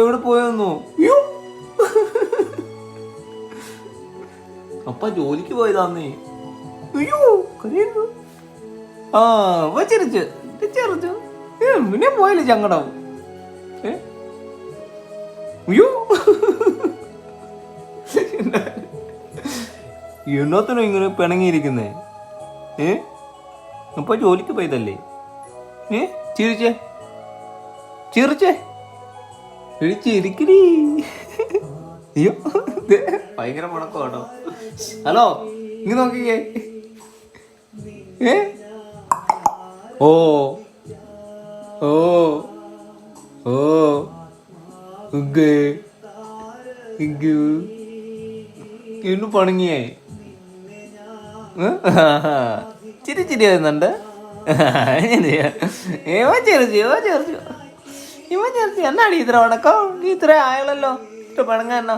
എവിടെ പോയെന്നോ? അപ്പ ജോലിക്ക് പോയതാന്നേ. അയ്യോ കരയുന്നു. ആ വച്ചിരിച്ചു പിന്നെ പോയില്ലേ ചങ്കടം. അയ്യോ എന്നത്തിനും ഇങ്ങനെ പിണങ്ങിയിരിക്കുന്നേ? അപ്പൊ ജോലിക്ക് പോയതല്ലേ? ചിരിച്ചേ ചിരിച്ചേ ചിരിക്കടി. അയ്യോ ഭയങ്കര മുടക്കം കേട്ടോ. ഹലോ ഇങ്ങ് നോക്കിക്കേ. ഓ ഓ ഓ ഇന്ന് പണങ്ങിയേ ചിരി ചിരി വരുന്നുണ്ട്. എന്നാടി ഇത്ര ഉണക്കം? നീ ഇത്ര ആയല്ലോ ഇത്ര പിണങ്ങാനോ?